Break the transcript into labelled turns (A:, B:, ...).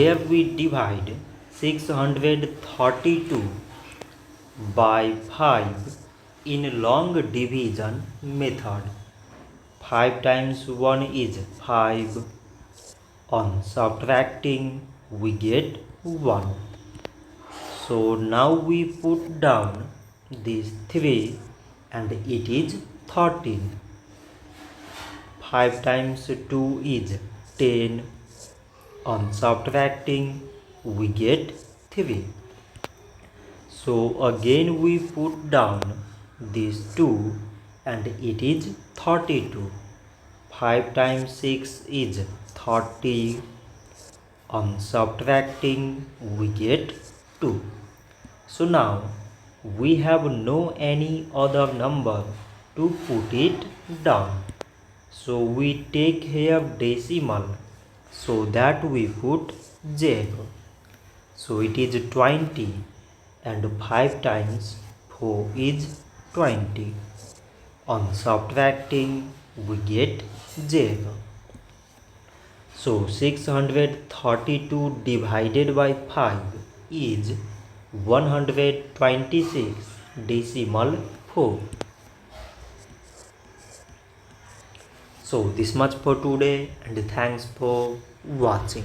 A: Here we divide 632 by 5 in long division method. 5 times 1 is 5. On subtracting we get 1. So now we put down these 3 and it is 13. 5 times 2 is 10. On subtracting we get 3. So again we put down these 2 and it is 32. 5 times 6 is 30. On subtracting we get 2. So now we have no any other number to put it down. So we take here decimal, so that we put 0. So it is 20 and 5 times 4 is 20. On subtracting we get 0. So 632 divided by 5 is 126 decimal 4. So this much for today and thanks for watching.